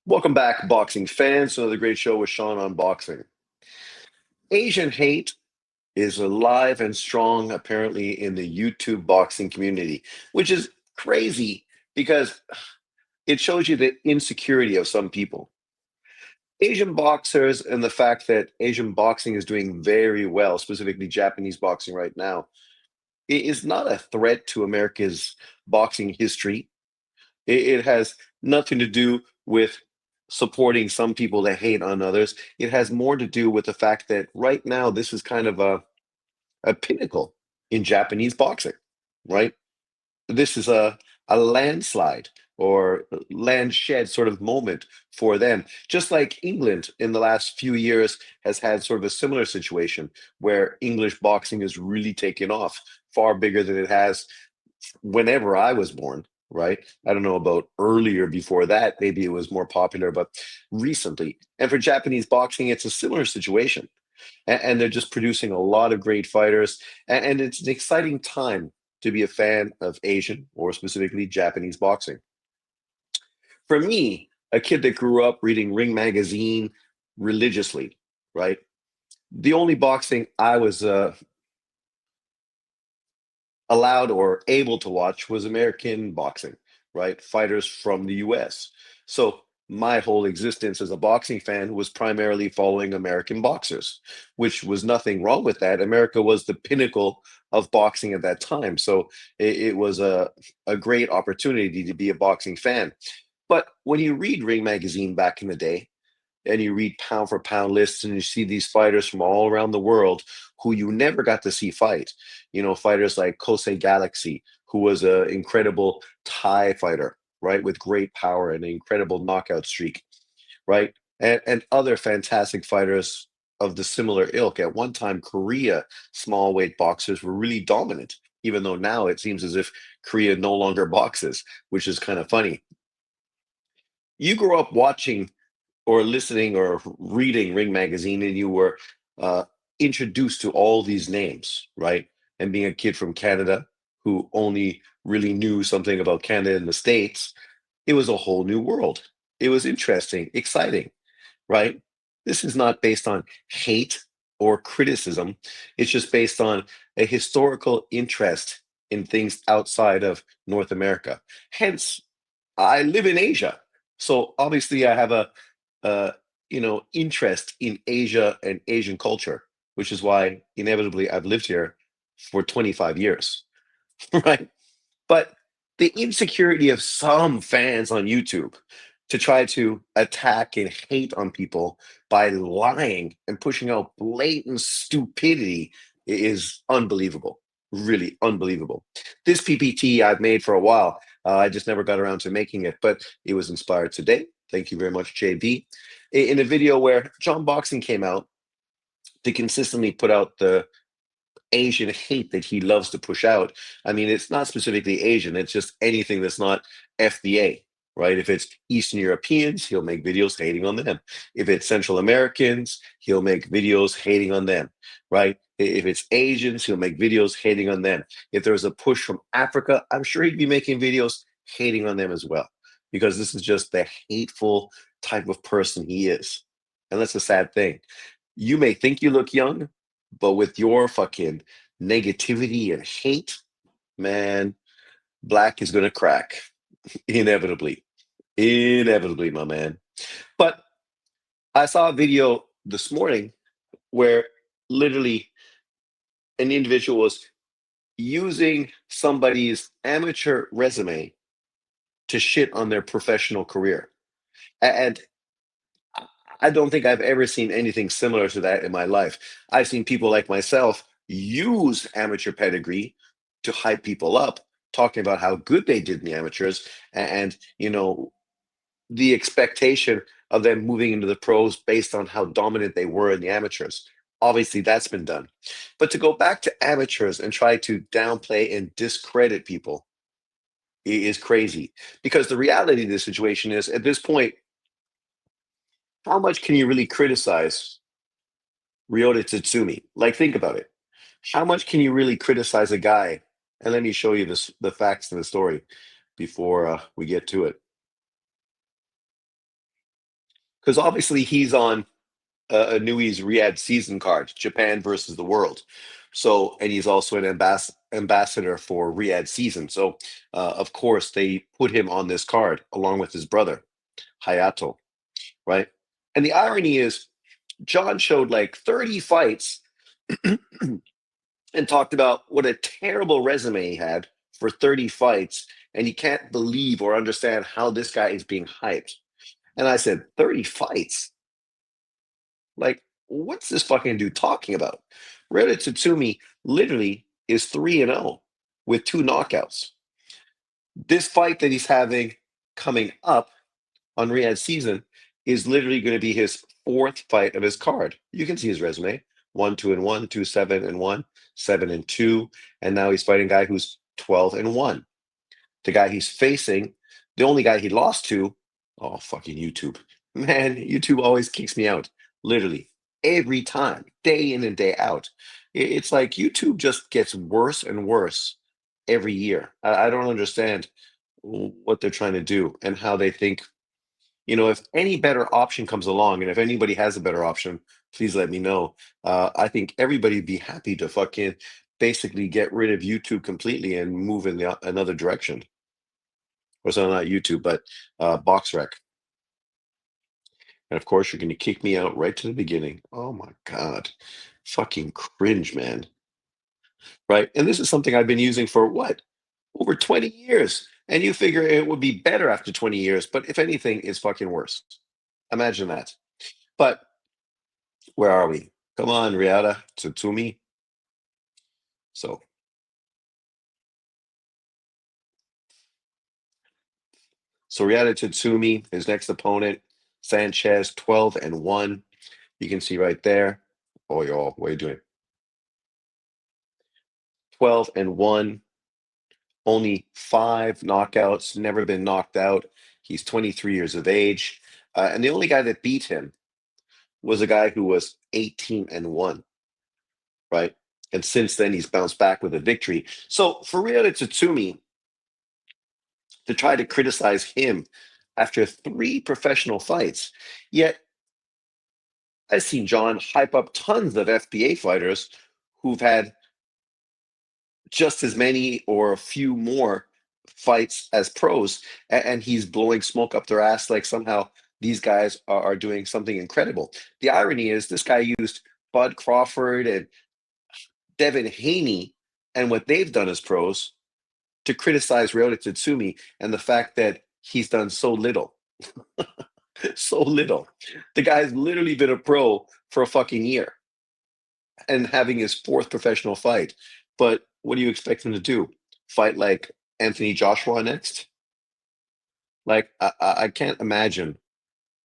Welcome back, boxing fans, to another great show with Sean on boxing. Asian hate is alive and strong, apparently, in the YouTube boxing community, which is crazy because it shows you the insecurity of some people. Asian boxers and the fact that Asian boxing is doing very well, specifically Japanese boxing right now, it is not a threat to America's boxing history. It has nothing to do with supporting some people that hate on others. It has more to do with the fact that right now this is kind of a pinnacle in Japanese boxing, right? This is a landslide or landshed sort of moment for them. Just like England in the last few years has had sort of a similar situation where English boxing has really taken off, far bigger than it has whenever I was born, right? I don't know about earlier before that. Maybe it was more popular, but recently. And for Japanese boxing, it's a similar situation. And they're just producing a lot of great fighters. And it's an exciting time to be a fan of Asian or specifically Japanese boxing. For me, a kid that grew up reading Ring magazine religiously, right? The only boxing I was allowed or able to watch was American boxing, right? Fighters from the US. So my whole existence as a boxing fan was primarily following American boxers, which was nothing wrong with that. America was the pinnacle of boxing at that time. So it was a great opportunity to be a boxing fan. But when you read Ring magazine back in the day, and you read pound for pound lists and you see these fighters from all around the world who you never got to see fight. You know, fighters like Kosei Galaxy, who was an incredible Thai fighter, right, with great power and an incredible knockout streak, right? And other fantastic fighters of the similar ilk. At one time, Korea small weight boxers were really dominant, even though now it seems as if Korea no longer boxes, which is kind of funny. You grew up watching or listening or reading Ring magazine and you were uh, introduced to all these names, right? And being a kid from Canada who only really knew something about Canada and the States, it was a whole new world. It was interesting, exciting, right? This is not based on hate or criticism. It's just based on a historical interest in things outside of North America. Hence, I live in Asia. So obviously I have uh, interest in Asia and Asian culture, which is why inevitably I've lived here for 25 years, right? But the insecurity of some fans on YouTube to try to attack and hate on people by lying and pushing out blatant stupidity is unbelievable. Really unbelievable. This PPT I've made for a while. I just never got around to making it, but it was inspired today. Thank you very much, JB. In a video where John Boxing came out to consistently put out the Asian hate that he loves to push out. I mean, it's not specifically Asian, it's just anything that's not FBA, right? If it's Eastern Europeans, he'll make videos hating on them. If it's Central Americans, he'll make videos hating on them, right? If it's Asians, he'll make videos hating on them. If there's a push from Africa, I'm sure he'd be making videos hating on them as well, because this is just the hateful type of person he is. And that's a sad thing. You may think you look young, but with your fucking negativity and hate, man, black is gonna crack inevitably. Inevitably, my man. But I saw a video this morning where literally an individual was using somebody's amateur resume to shit on their professional career. And I don't think I've ever seen anything similar to that in my life. I've seen people like myself use amateur pedigree to hype people up, talking about how good they did in the amateurs and, the expectation of them moving into the pros based on how dominant they were in the amateurs. Obviously, that's been done. But to go back to amateurs and try to downplay and discredit people is crazy because the reality of the situation is at this point, how much can you really criticize Ryota Tsutsumi? Like, think about it. How much can you really criticize a guy? And let me show you the facts of the story before we get to it. because obviously he's on Anui's Riyadh season card, Japan versus the world. So, and he's also an ambassador for Riyadh season. So, of course, they put him on this card along with his brother, Hayato, right? And the irony is, John showed like 30 fights and talked about what a terrible resume he had for 30 fights. And he can't believe or understand how this guy is being hyped. And I said, 30 fights? Like, what's this fucking dude talking about? Ryota Tsutsumi literally is 3-0 with two knockouts. This fight that he's having coming up on Riyadh season is literally going to be his fourth fight of his card. You can see his resume: 1-2-1, 2-7-1, 7-2, and now he's fighting a guy who's 12-1. The guy he's facing, the only guy he lost to, oh, fucking YouTube. Man, YouTube always kicks me out. Literally. Every time, day in and day out. It's like YouTube just gets worse and worse every year. I don't understand what they're trying to do and how they think, if any better option comes along, and if anybody has a better option, please let me know. I think everybody would be happy to fucking basically get rid of YouTube completely and move in another direction. Or so not YouTube, but BoxRec. And of course, you're going to kick me out right to the beginning. Oh my God. Fucking cringe, man. Right? And this is something I've been using for what? Over 20 years. And you figure it would be better after 20 years, but if anything, it's fucking worse. Imagine that. But where are we? Come on, Riata, Tsutsumi. So, so Riata Tsutsumi, his next opponent, Sanchez, 12-1. You can see right there. Oh, y'all, what are you doing? 12-1, only five knockouts, never been knocked out. He's 23 years of age. And the only guy that beat him was a guy who was 18-1, right? And since then, he's bounced back with a victory. So for Ryota Tsutsumi to try to criticize him after three professional fights, yet I've seen John hype up tons of FBA fighters who've had just as many or a few more fights as pros, and he's blowing smoke up their ass like somehow these guys are doing something incredible. The irony is this guy used Bud Crawford and Devin Haney and what they've done as pros to criticize Ryota Tsutsumi and the fact that he's done so little. So little. The guy's literally been a pro for a fucking year and having his fourth professional fight. But what do you expect him to do? Fight like Anthony Joshua next? Like, I can't imagine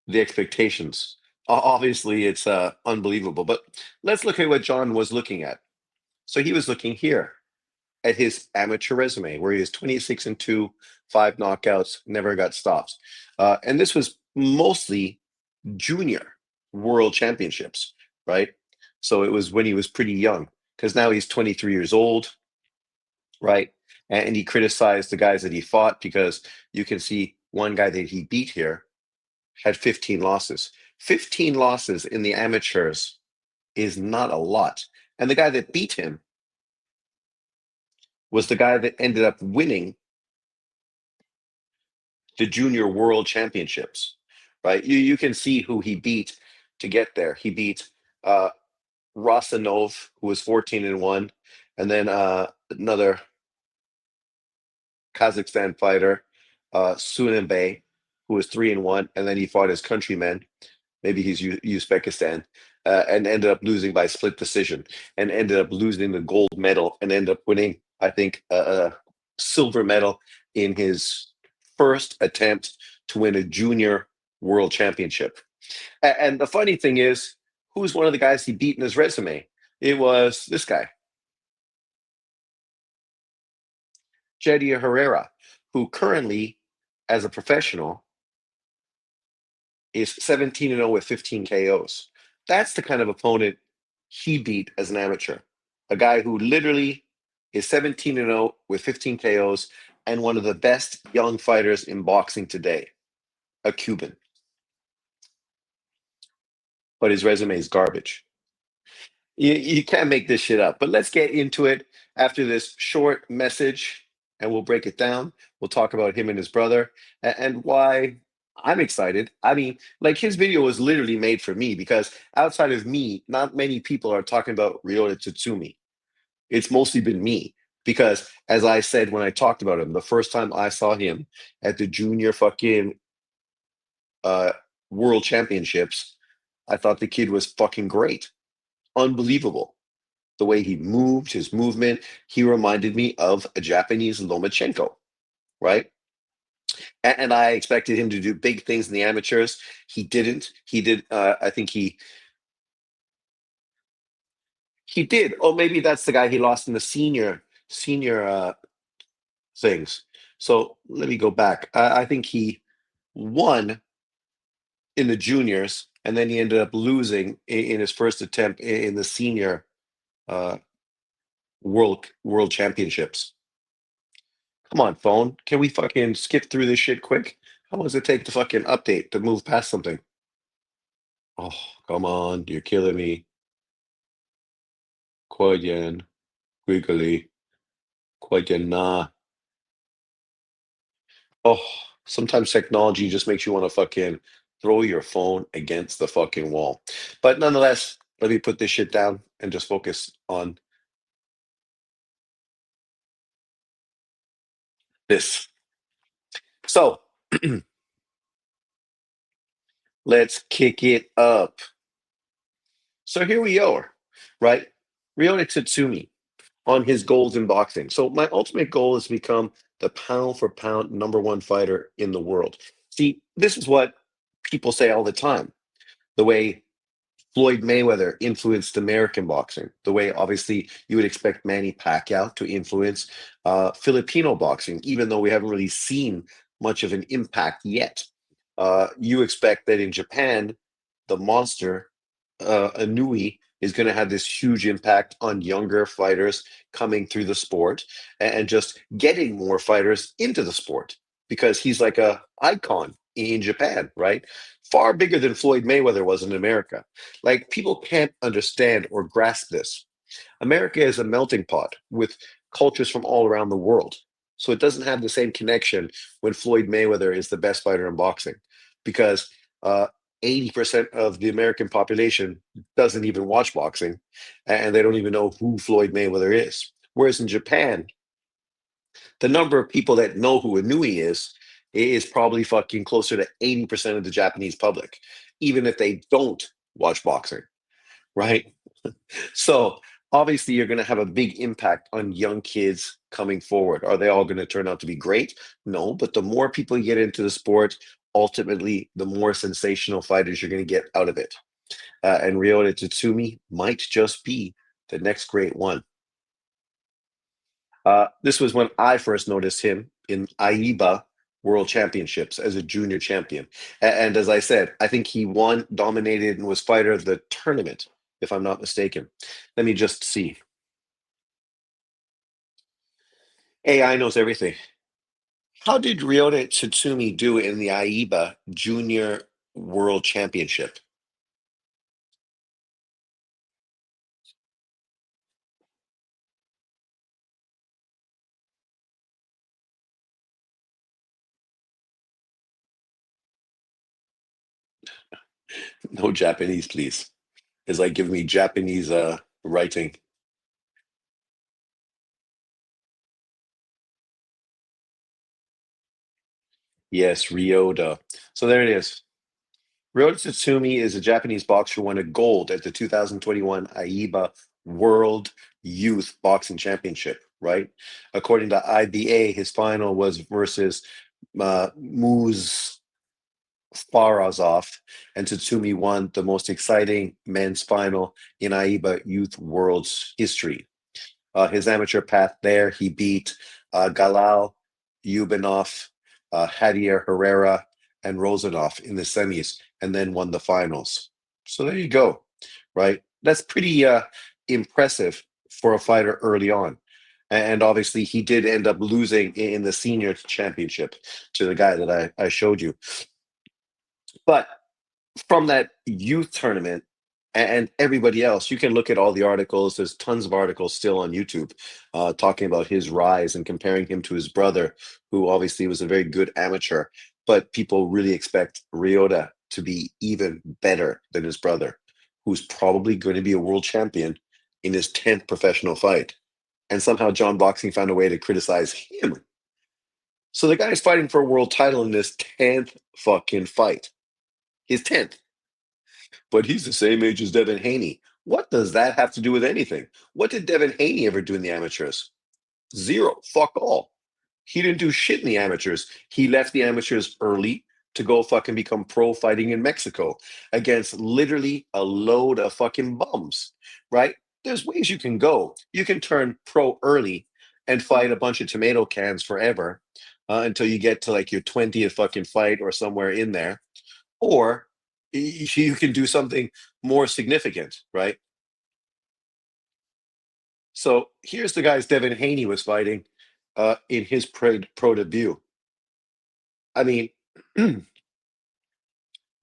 the expectations. Obviously, it's unbelievable. But let's look at what John was looking at. So he was looking here at his amateur resume, where he is 26-2, five knockouts, never got stopped. And this was mostly junior world championships, right? So it was when he was pretty young, because now he's 23 years old, right? And he criticized the guys that he fought because you can see one guy that he beat here had 15 losses. 15 losses in the amateurs is not a lot. And the guy that beat him was the guy that ended up winning the junior world championships, right? You can see who he beat to get there. He beat uh, Rosanov, who was 14-1, and then another Kazakhstan fighter, Sunenbay, who was 3-1, and then he fought his countryman, maybe he's Uzbekistan, and ended up losing by split decision, and ended up losing the gold medal, and ended up winning, I think, a silver medal in his first attempt to win a junior world championship. And the funny thing is, who's one of the guys he beat in his resume? It was this guy, Jedi Herrera, who currently, as a professional, is 17-0 with 15 KOs. That's the kind of opponent he beat as an amateur. A guy who literally is 17-0 with 15 KOs and one of the best young fighters in boxing today, a Cuban. but his resume is garbage. You can't make this shit up. But let's get into it after this short message, and we'll break it down. We'll talk about him and his brother and why I'm excited. I mean, like his video was literally made for me because outside of me, not many people are talking about Ryota Tsutsumi. It's mostly been me because, as I said when I talked about him, the first time I saw him at the junior fucking uh, world championships, I thought the kid was fucking great, unbelievable. The way he moved, his movement, he reminded me of a Japanese Lomachenko, right? And I expected him to do big things in the amateurs. He didn't. He did. I think he did. Oh, maybe that's the guy he lost in the senior things. So let me go back. I think he won in the juniors, and then he ended up losing in his first attempt in the senior uh, world championships. Come on, phone. Can we fucking skip through this shit quick? How long does it take to fucking update to move past something? Oh, come on. You're killing me. Quayen, Quigley, Quayen, nah. Oh, sometimes technology just makes you want to fucking throw your phone against the fucking wall. But nonetheless, let me put this shit down and just focus on this. So let's kick it up. So here we are, right? Ryota Tsutsumi on his goals in boxing. So my ultimate goal is to become the pound for pound number one fighter in the world. See, this is what people say all the time. The way Floyd Mayweather influenced American boxing, the way obviously you would expect Manny Pacquiao to influence Filipino boxing, even though we haven't really seen much of an impact yet. You expect that in Japan, the monster Anui is going to have this huge impact on younger fighters coming through the sport and just getting more fighters into the sport because he's like a icon in Japan, right? Far bigger than Floyd Mayweather was in America. Like people can't understand or grasp this. America is a melting pot with cultures from all around the world. So it doesn't have the same connection when Floyd Mayweather is the best fighter in boxing because uh, 80% of the American population doesn't even watch boxing and they don't even know who Floyd Mayweather is. Whereas in Japan, the number of people that know who Inui is probably fucking closer to 80% of the Japanese public, even if they don't watch boxing, right? So obviously, you're going to have a big impact on young kids coming forward. Are they all going to turn out to be great? No, but the more people get into the sport, ultimately, the more sensational fighters you're going to get out of it. And Ryota Tatsumi might just be the next great one. This was when I first noticed him in AIBA World Championships as a junior champion. And as I said, I think he won, dominated, and was fighter of the tournament, if I'm not mistaken. Let me just see. AI knows everything. How did Ryota Tsutsumi do in the AIBA Junior World Championship? No Japanese, please. It's like giving me Japanese writing. Yes, Ryota. So there it is. Ryota Tsutsumi is a Japanese boxer who won a gold at the 2021 AIBA World Youth Boxing Championship, right? According to IBA, his final was versus Muz Farazov, and Tsutsumi won the most exciting men's final in AIBA Youth World's history. His amateur path there, he beat Galal, Yubanov, Javier Herrera, and Rozanov in the semis, and then won the finals. So there you go, right? That's pretty impressive for a fighter early on. And obviously, he did end up losing in the senior championship to the guy that I showed you. But from that youth tournament, And everybody else. You can look at all the articles. There's tons of articles still on YouTube talking about his rise and comparing him to his brother, who obviously was a very good amateur. But people really expect Ryota to be even better than his brother, who's probably going to be a world champion in his 10th professional fight. And somehow John Boxing found a way to criticize him. So the guy's fighting for a world title in his 10th fucking fight. His 10th. But he's the same age as Devin Haney. What does that have to do with anything? What did Devin Haney ever do in the amateurs? Zero. Fuck all. He didn't do shit in the amateurs. He left the amateurs early to go fucking become pro fighting in Mexico against literally a load of fucking bums, right? There's ways you can go. You can turn pro early and fight a bunch of tomato cans forever until you get to like your 20th fucking fight or somewhere in there. Or you can do something more significant, right? So here's the guys Devin Haney was fighting in his pro debut. I mean,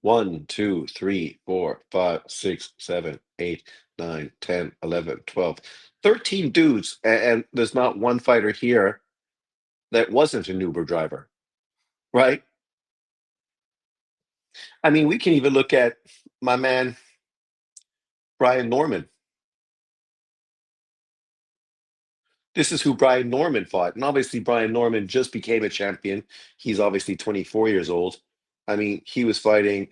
one, two, three, four, five, six, seven, eight, 9, 10, 11, 12, 13 dudes. And there's not one fighter here that wasn't an Uber driver, right? I mean, we can even look at my man, Brian Norman. This is who Brian Norman fought. And obviously, Brian Norman just became a champion. He's obviously 24 years old. I mean, he was fighting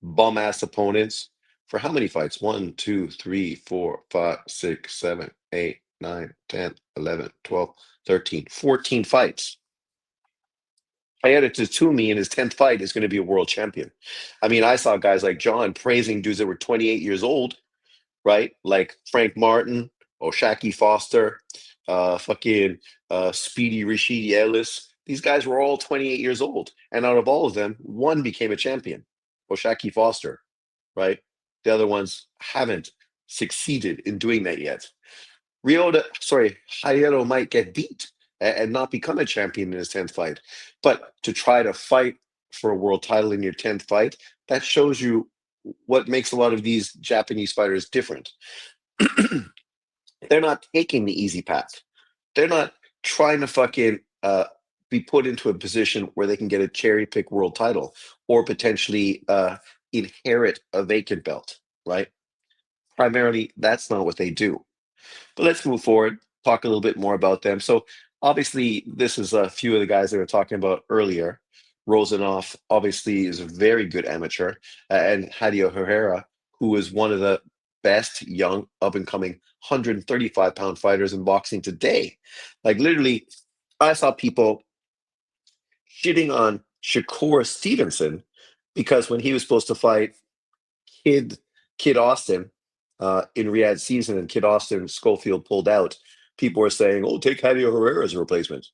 bum ass opponents for how many fights? One, two, three, four, five, six, 7, 8, 9, 10, 11, 12, 13, 14 fights. Hayata Tsutsumi in his 10th fight is going to be a world champion. I mean, I saw guys like John praising dudes that were 28 years old, right? Like Frank Martin, Oshaki Foster, fucking Speedy Rashidi Ellis. These guys were all 28 years old. And out of all of them, one became a champion, Oshaki Foster, right? The other ones haven't succeeded in doing that yet. Hayato might get beat and not become a champion in his 10th fight. But to try to fight for a world title in your 10th fight, that shows you what makes a lot of these Japanese fighters different. They're not taking the easy path. They're not trying to fucking be put into a position where they can get a cherry pick world title or potentially inherit a vacant belt, right? Primarily, that's not what they do. But let's move forward, talk a little bit more about them. So obviously, this is a few of the guys they were talking about earlier. Rosanoff obviously is a very good amateur, and Hadio Herrera, who is one of the best young up and coming 135-pound fighters in boxing today. Like literally, I saw people shitting on Shakur Stevenson because when he was supposed to fight Kid Kid Austin in Riyadh season, and Kid Austin Schofield pulled out. People were saying, "Oh, take Javier Herrera as a replacement,"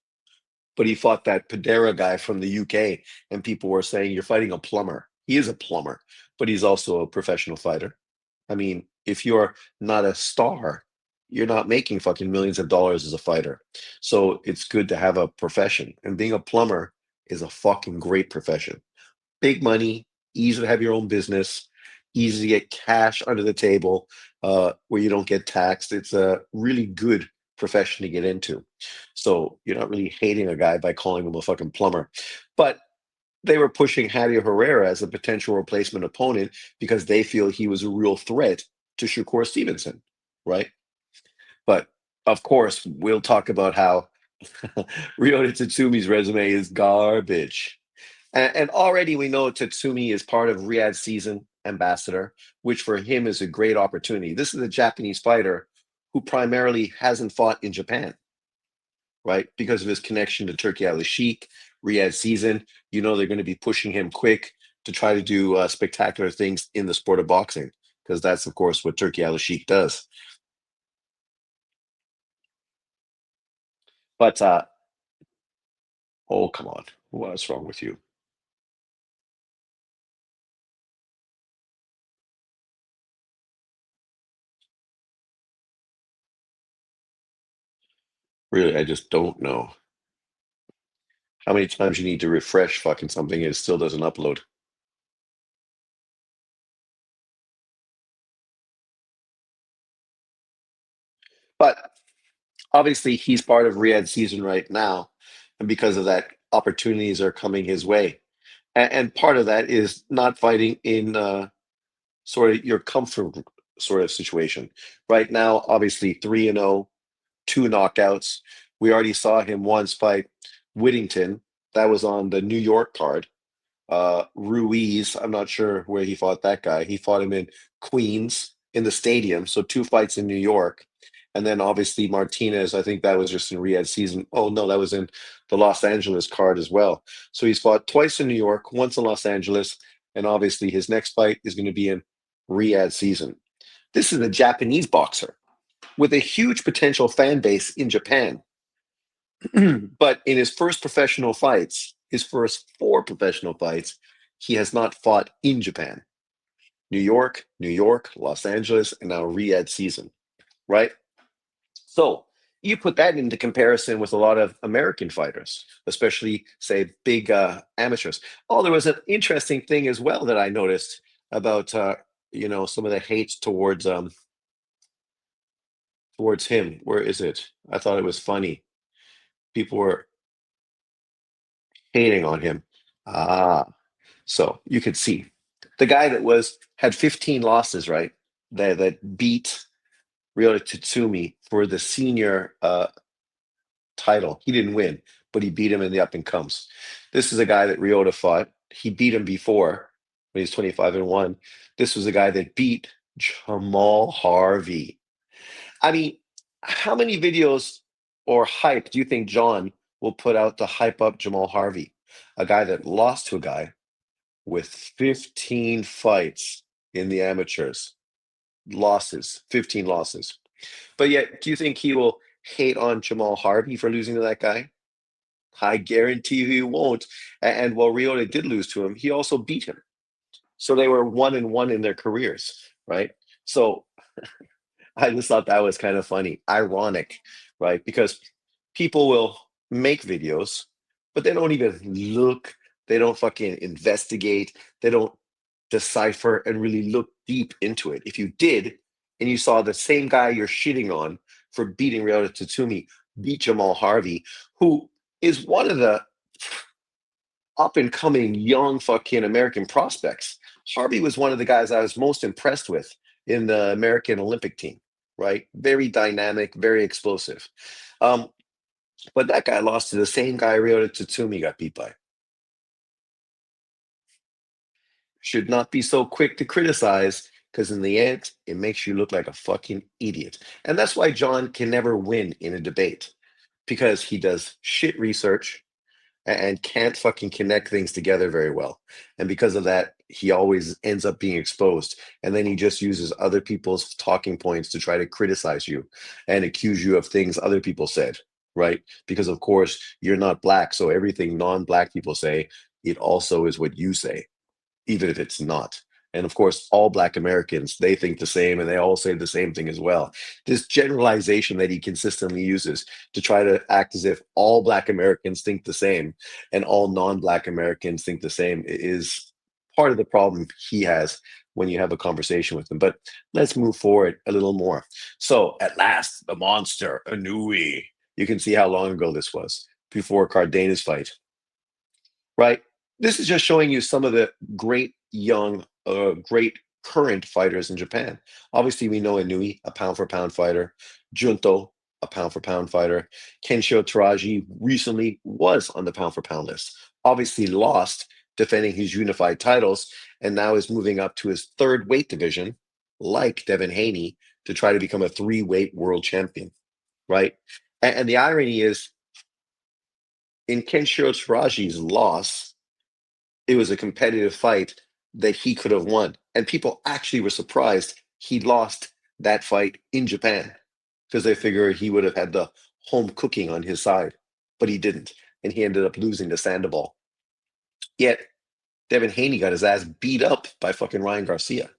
but he fought that Padera guy from the UK, and people were saying, "You're fighting a plumber." He is a plumber, but he's also a professional fighter. I mean, if you're not a star, you're not making fucking millions of dollars as a fighter. So it's good to have a profession, and being a plumber is a fucking great profession. Big money, easy to have your own business, easy to get cash under the table where you don't get taxed. It's a really good profession to get into. So you're not really hating a guy by calling him a fucking plumber. But they were pushing Javier Herrera as a potential replacement opponent because they feel he was a real threat to Shakur Stevenson, right? But of course, we'll talk about how Ryota Tatsumi's resume is garbage. And already we know Tatsumi is part of Riyadh season ambassador, which for him is a great opportunity. This is a Japanese fighter who primarily hasn't fought in Japan, right? Because of his connection to Turkey Al Sheikh, Riyadh season. You know they're going to be pushing him quick to try to do spectacular things in the sport of boxing, because that's, of course, what Turkey Al Sheikh does. But, oh, come on. What's wrong with you? Really, I just don't know how many times you need to refresh fucking something and it still doesn't upload. But obviously, he's part of Riyadh's season right now, and because of that, opportunities are coming his way. And part of that is not fighting in sort of your comfort sort of situation. Right now, obviously, 3-0, two knockouts. We already saw him once fight Whittington. That was on the New York card. Ruiz, I'm not sure where he fought that guy. He fought him in Queens in the stadium. So two fights in New York. And then obviously Martinez, I think that was just in Riyadh season. Oh no, that was in the Los Angeles card as well. So he's fought twice in New York, once in Los Angeles, and obviously his next fight is going to be in Riyadh season. This is a Japanese boxer with a huge potential fan base in Japan. But in his first professional fights, his first four professional fights, he has not fought in Japan. New York, Los Angeles, and now Riyadh season, right? So you put that into comparison with a lot of American fighters, especially, say, big amateurs. Oh, there was an interesting thing as well that I noticed about, some of the hate towards him. Where is it? I thought it was funny. People were hating on him. Ah, so you could see the guy that had 15 losses, right? That beat Ryota Tsutsumi for the senior title. He didn't win, but he beat him in the up and comes. This is a guy that Ryota fought. He beat him before when he was 25-1. This was a guy that beat Jamal Harvey. I mean, how many videos or hype do you think John will put out to hype up Jamal Harvey? A guy that lost to a guy with 15 fights in the amateurs, losses, 15 losses. But yet, do you think he will hate on Jamal Harvey for losing to that guy? I guarantee you he won't. And while Riota did lose to him, he also beat him. So they were 1-1 in their careers, right? So I just thought that was kind of funny, ironic, right? Because people will make videos, but they don't even look, they don't fucking investigate, they don't decipher and really look deep into it. If you did, and you saw the same guy you're shitting on for beating Ryota Tatsumi beat Jamal Harvey, who is one of the up and coming young fucking American prospects. Harvey was one of the guys I was most impressed with in the American Olympic team, right? Very dynamic, very explosive. Um, but that guy lost to the same guy Ryota Tatsumi got beat by. Should not be so quick to criticize because in the end, it makes you look like a fucking idiot. And that's why John can never win in a debate because he does shit research and can't fucking connect things together very well. And because of that, he always ends up being exposed. And then he just uses other people's talking points to try to criticize you and accuse you of things other people said, right? Because, of course, you're not black. So everything non black people say, it also is what you say even if it's not. And of course, all Black Americans, they think the same and they all say the same thing as well. This generalization that he consistently uses to try to act as if all Black Americans think the same and all non Black Americans think the same is part of the problem he has when you have a conversation with him. But let's move forward a little more. So, at last, the monster, Anui. You can see how long ago this was before Cardenas' fight, right? This is just showing you some of the great current fighters in Japan. Obviously, we know Inui, a pound for pound fighter, Junto, a pound for pound fighter. Kenshio Taraji recently was on the pound for pound list. Obviously, lost defending his unified titles, and now is moving up to his third weight division, like Devin Haney, to try to become a three-weight world champion, right? And the irony is, in Kenshiro Taraji's loss, it was a competitive fight that he could have won. And people actually were surprised he lost that fight in Japan because they figured he would have had the home cooking on his side, but he didn't. And he ended up losing to Sandoval. Yet Devin Haney got his ass beat up by fucking Ryan Garcia,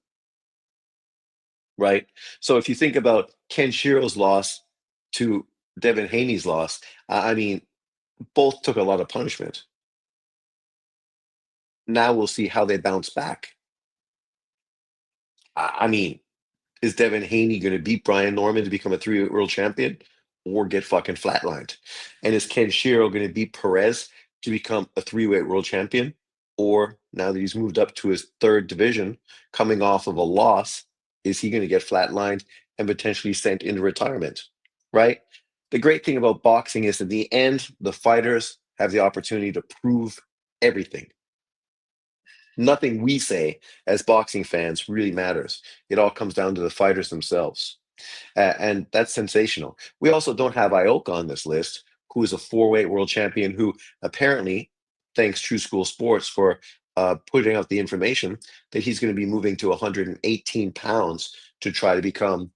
right? So if you think about Ken Shiro's loss to Devin Haney's loss, I mean, both took a lot of punishment. Now we'll see how they bounce back. I mean, Is Devin Haney going to beat Brian Norman to become a three-weight world champion or get fucking flatlined? And is Ken Shiro going to beat Perez to become a three-weight world champion? Or now that he's moved up to his third division, coming off of a loss, is he going to get flatlined and potentially sent into retirement? Right? The great thing about boxing is at the end, the fighters have the opportunity to prove everything. Nothing we say as boxing fans really matters. It all comes down to the fighters themselves. And that's sensational. We also don't have Ioka on this list, who is a four-weight world champion who apparently, thanks True School Sports for putting out the information that he's going to be moving to 118 pounds to try to become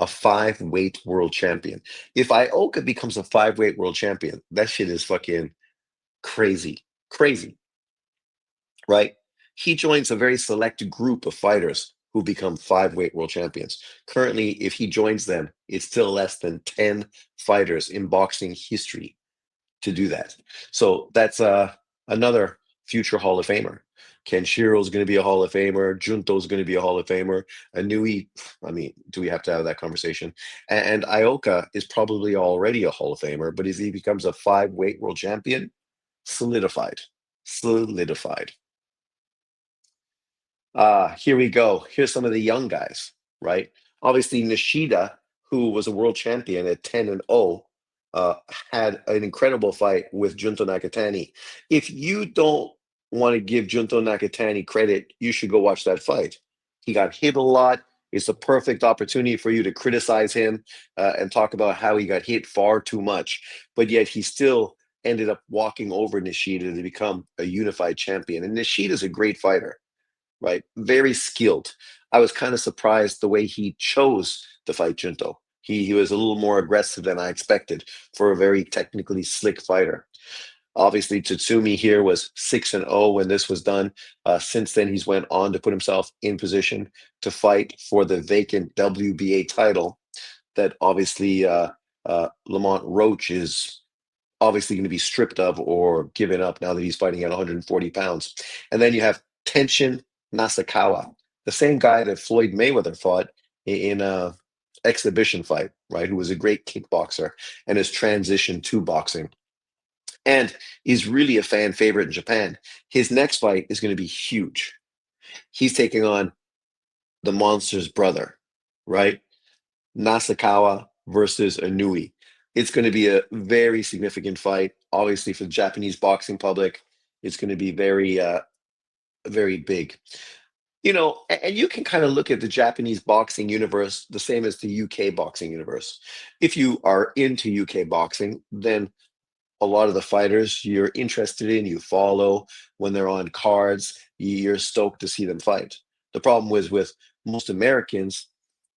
a five-weight world champion. If Ioka becomes a five-weight world champion, that shit is fucking crazy. Crazy, right? He joins a very select group of fighters who become five-weight world champions. Currently, if he joins them, it's still less than 10 fighters in boxing history to do that. So that's another future Hall of Famer. Kenshiro is going to be a Hall of Famer. Junto is going to be a Hall of Famer. Anui, I mean, do we have to have that conversation? And Ioka is probably already a Hall of Famer, but as he becomes a five-weight world champion, solidified, solidified. Here we go. Here's some of the young guys, right? Obviously, Nishida, who was a world champion at 10 and 0, uh, had an incredible fight with Junto Nakatani. If you don't want to give Junto Nakatani credit, you should go watch that fight. He got hit a lot. It's a perfect opportunity for you to criticize him and talk about how he got hit far too much, but yet he still ended up walking over Nishida to become a unified champion. And Nishida's a great fighter, right? Very skilled. I was kind of surprised the way he chose to fight Junto. He was a little more aggressive than I expected for a very technically slick fighter. Obviously, Tsutsumi here was 6 and 0 when this was done. Since then, he's went on to put himself in position to fight for the vacant WBA title that obviously Lamont Roach is obviously going to be stripped of or given up now that he's fighting at 140 pounds. And then you have Tenshin Nasukawa, the same guy that Floyd Mayweather fought in a exhibition fight, right? Who was a great kickboxer and has transitioned to boxing and is really a fan favorite in Japan. His next fight is going to be huge. He's taking on the monster's brother, right? Nasukawa versus Inui. It's going to be a very significant fight. Obviously, for the Japanese boxing public, it's going to be very big. You know, and you can kind of look at the Japanese boxing universe the same as the UK boxing universe. If you are into UK boxing, then a lot of the fighters you're interested in, you follow when they're on cards, you're stoked to see them fight. The problem was with most Americans,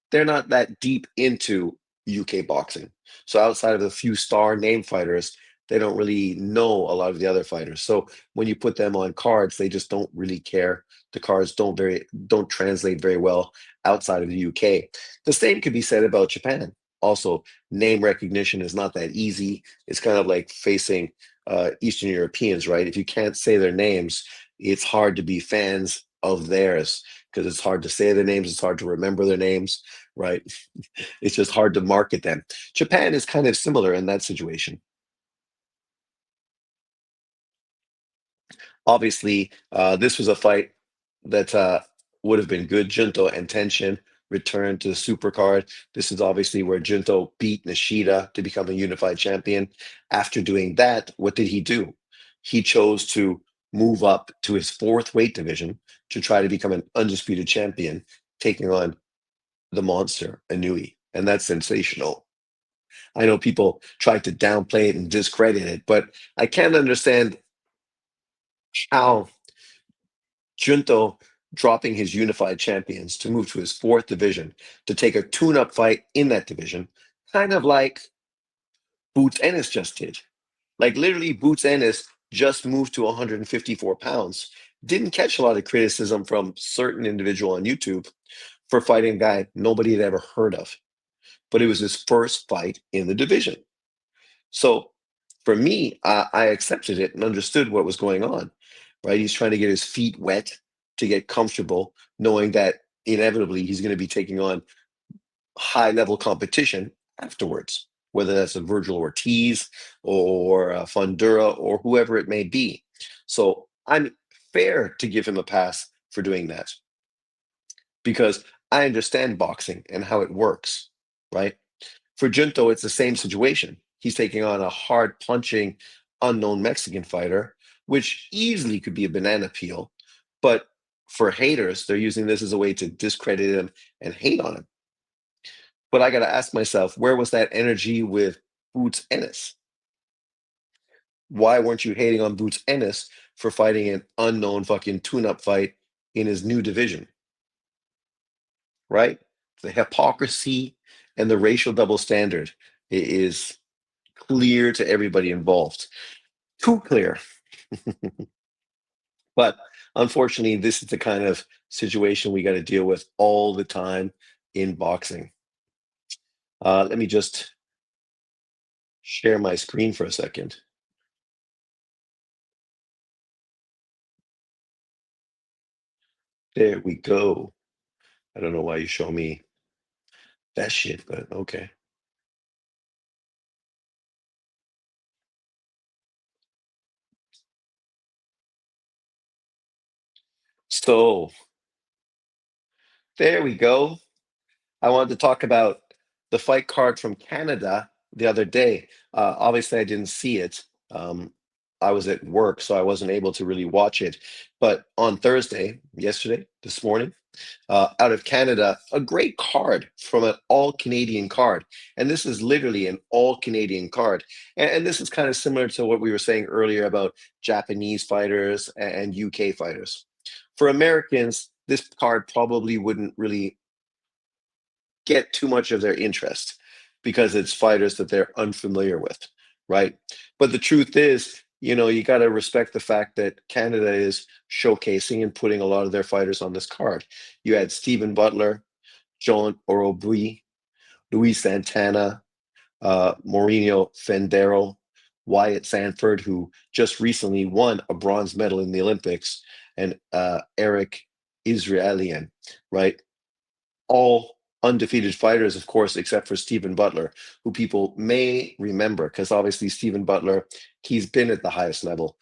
they're not that deep into UK boxing. So outside of a few star name fighters, they don't really know a lot of the other fighters. So when you put them on cards, they just don't really care. The cards don't translate very well outside of the UK. The same could be said about Japan. Also, name recognition is not that easy. It's kind of like facing Eastern Europeans, right? If you can't say their names, it's hard to be fans of theirs because it's hard to say their names, it's hard to remember their names, right? It's just hard to market them. Japan is kind of similar in that situation. Obviously, this was a fight that would have been good. Junto and Tenshin returned to the supercard. This is obviously where Junto beat Nishida to become a unified champion. After doing that, what did he do? He chose to move up to his fourth weight division to try to become an undisputed champion, taking on the monster, Anui. And that's sensational. I know people try to downplay it and discredit it, but I can't understand how Junto dropping his unified champions to move to his fourth division to take a tune-up fight in that division, kind of like Boots Ennis just did. Like literally, Boots Ennis just moved to 154 pounds. Didn't catch a lot of criticism from certain individual on YouTube for fighting a guy nobody had ever heard of, but it was his first fight in the division. So for me, I accepted it and understood what was going on, right? He's trying to get his feet wet to get comfortable, knowing that inevitably he's going to be taking on high level competition afterwards, whether that's a Virgil Ortiz or a Fundura or whoever it may be. So I'm fair to give him a pass for doing that because I understand boxing and how it works, right? For Junto, it's the same situation. He's taking on a hard punching, unknown Mexican fighter, which easily could be a banana peel. But for haters, they're using this as a way to discredit him and hate on him. But I got to ask myself, where was that energy with Boots Ennis? Why weren't you hating on Boots Ennis for fighting an unknown fucking tune up fight in his new division, right? The hypocrisy and the racial double standard is clear to everybody involved. Too clear. But unfortunately, this is the kind of situation we got to deal with all the time in boxing. Let me just share my screen for a second. There we go. I don't know why you show me that shit, but okay. So there we go. I wanted to talk about the fight card from Canada the other day. Obviously, I didn't see it. I was at work, so I wasn't able to really watch it. But on Thursday, yesterday, this morning, out of Canada, a great card from an all Canadian card. And this is literally an all Canadian card. And this is kind of similar to what we were saying earlier about Japanese fighters and UK fighters. For Americans, this card probably wouldn't really get too much of their interest because it's fighters that they're unfamiliar with, right? But the truth is, you got to respect the fact that Canada is showcasing and putting a lot of their fighters on this card. You had Stephen Butler, John Orobui, Luis Santana, Mourinho Fendero, Wyatt Sanford, who just recently won a bronze medal in the Olympics, and Eric Israelian, right? All undefeated fighters, of course, except for Stephen Butler, who people may remember, because obviously Stephen Butler, he's been at the highest level.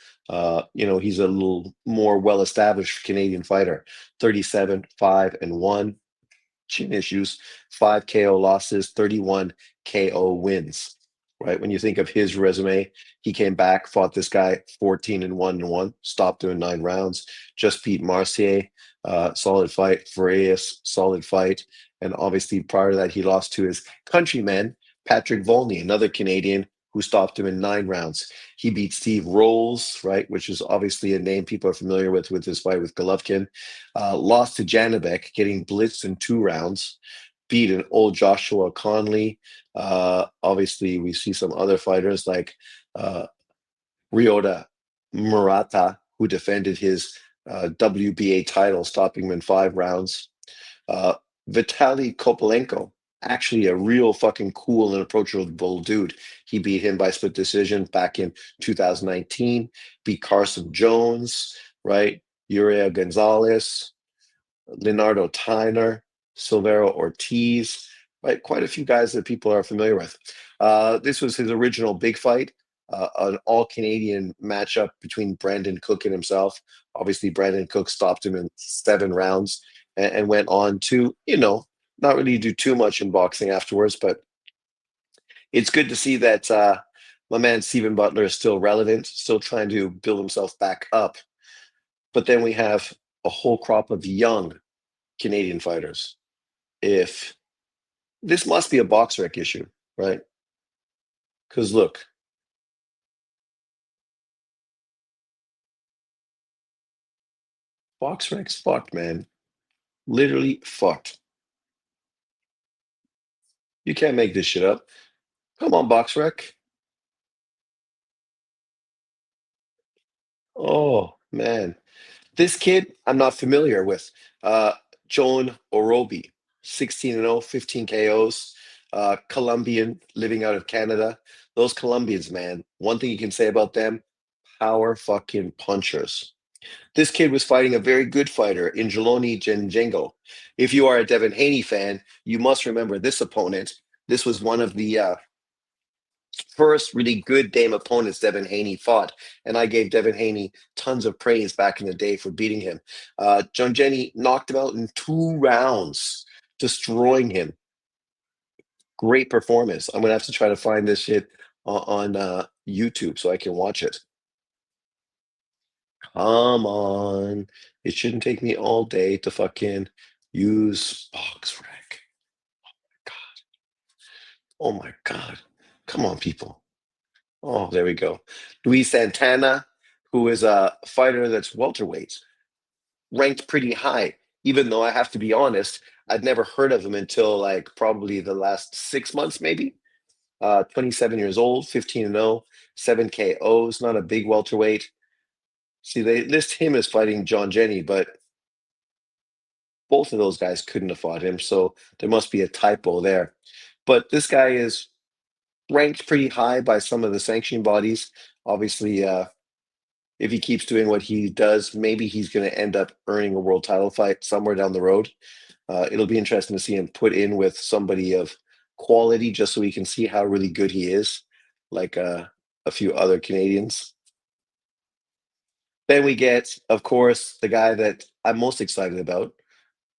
He's a little more well-established Canadian fighter, 37, 5-1, chin issues, 5 KO losses, 31 KO wins. Right. When you think of his resume, he came back, fought this guy 14-1-1, stopped him in 9 rounds, just beat Marcier, solid fight. Farias, solid fight. And obviously, prior to that, he lost to his countryman, Patrick Volney, another Canadian who stopped him in 9 rounds. He beat Steve Rolls, right, which is obviously a name people are familiar with his fight with Golovkin. Lost to Janibek, getting blitzed in 2 rounds. Beat an old Joshua Conley. Obviously, we see some other fighters like Ryota Murata, who defended his WBA title, stopping him in 5 rounds. Uh, Vitaly Kopalenko, actually a real fucking cool and approachable dude. He beat him by split decision back in 2019. Beat Carson Jones, right? Uriah Gonzalez, Leonardo Tyner, Silvero Ortiz, right? Quite a few guys that people are familiar with. This was his original big fight, an all Canadian matchup between Brandon Cook and himself. Obviously, Brandon Cook stopped him in 7 rounds and went on to, not really do too much in boxing afterwards, but it's good to see that my man Stephen Butler is still relevant, still trying to build himself back up. But then we have a whole crop of young Canadian fighters. If this must be a box rec issue, right? Because look, box rec's fucked, man. Literally fucked. You can't make this shit up. Come on, box rec. Oh man, this kid I'm not familiar with. Uh, Joan Orobi, 16-0, 15 KOs. Colombian, living out of Canada. Those Colombians, man. One thing you can say about them: power fucking punchers. This kid was fighting a very good fighter in Jeloni Jenjengo. If you are a Devin Haney fan, you must remember this opponent. This was one of the first really good Dame opponents Devin Haney fought, and I gave Devin Haney tons of praise back in the day for beating him. John Jenny knocked him out in 2 rounds, destroying him. Great performance. I'm gonna have to try to find this shit on YouTube so I can watch it. Come on. It shouldn't take me all day to fucking use BoxRec. God. Oh my God. Come on, people. Oh, there we go. Luis Santana, who is a fighter that's welterweight, ranked pretty high, even though I have to be honest, I'd never heard of him until like probably the last 6 months, maybe. 27 years old, 15 and 0, 7 KOs, not a big welterweight. See, they list him as fighting John Jenny, but both of those guys couldn't have fought him, so there must be a typo there. But this guy is ranked pretty high by some of the sanctioning bodies. Obviously, if he keeps doing what he does, maybe he's going to end up earning a world title fight somewhere down the road. It'll be interesting to see him put in with somebody of quality just so we can see how really good he is, like a few other Canadians. Then we get, of course, the guy that I'm most excited about,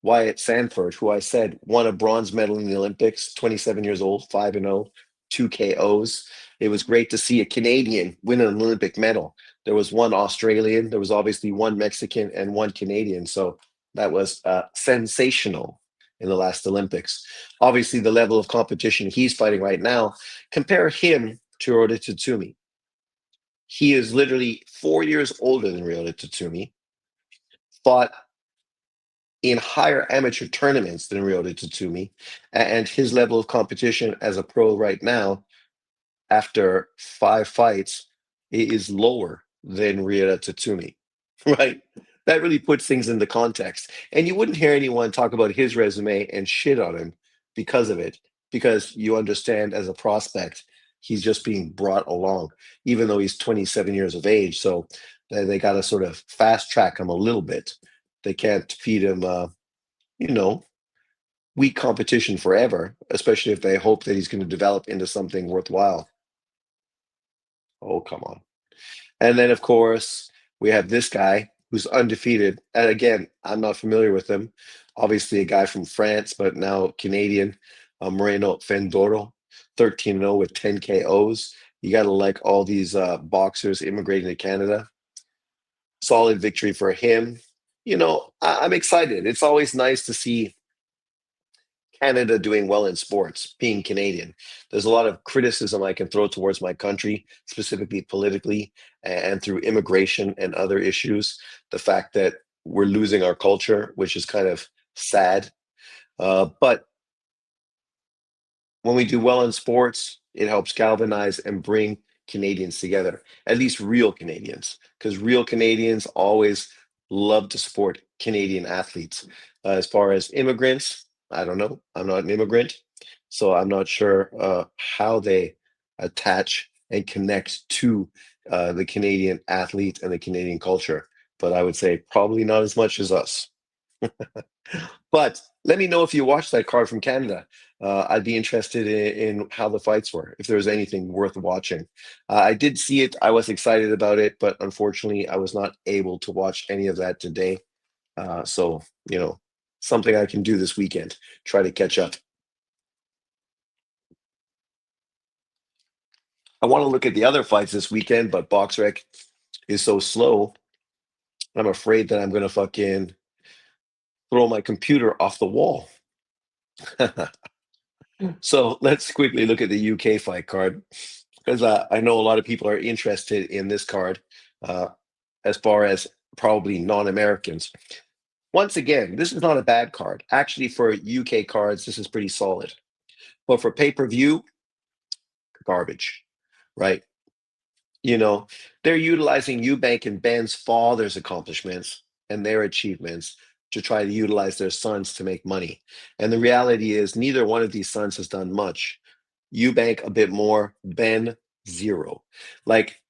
Wyatt Sanford, who I said won a bronze medal in the Olympics, 27 years old, 5 and 0, 2 KOs. It was great to see a Canadian win an Olympic medal. There was one Australian, there was obviously one Mexican, and one Canadian. So that was sensational in the last Olympics. Obviously, the level of competition he's fighting right now, compare him to Ryota Tsutsumi. He is literally 4 years older than Ryota Tsutsumi, fought in higher amateur tournaments than Ryota Tsutsumi, and his level of competition as a pro right now, after 5 fights, is lower than Ryota Tsutsumi, right? That really puts things into context. And you wouldn't hear anyone talk about his resume and shit on him because of it, because you understand as a prospect, he's just being brought along, even though he's 27 years of age. So they got to sort of fast track him a little bit. They can't feed him, you know, weak competition forever, especially if they hope that he's going to develop into something worthwhile. Oh, come on. And then, of course, we have this guy who's undefeated. And again, I'm not familiar with him. Obviously, a guy from France, but now Canadian, Moreno Fendoro, 13 0 with 10 KOs. You got to like all these boxers immigrating to Canada. Solid victory for him. I'm excited. It's always nice to see Canada doing well in sports, being Canadian. There's a lot of criticism I can throw towards my country, specifically politically and through immigration and other issues. The fact that we're losing our culture, which is kind of sad. But when we do well in sports, it helps galvanize and bring Canadians together, at least real Canadians, because real Canadians always love to support Canadian athletes. As far as immigrants, I don't know. I'm not an immigrant, so I'm not sure how they attach and connect to the Canadian athlete and the Canadian culture. But I would say probably not as much as us. But let me know if you watched that card from Canada. I'd be interested in how the fights were, if there was anything worth watching. I did see it. I was excited about it, but unfortunately, I was not able to watch any of that today. So, something I can do this weekend, try to catch up. I want to look at the other fights this weekend, but BoxRec is so slow. I'm afraid that I'm going to fucking throw my computer off the wall. So let's quickly look at the UK fight card because I know a lot of people are interested in this card uh, as far as probably non-Americans. Once again, this is not a bad card. Actually, for UK cards, this is pretty solid. But for pay-per-view, garbage, right? You know, they're utilizing Eubank and Ben's father's accomplishments and their achievements to try to utilize their sons to make money. And the reality is, neither one of these sons has done much. Eubank a bit more, Ben zero. Like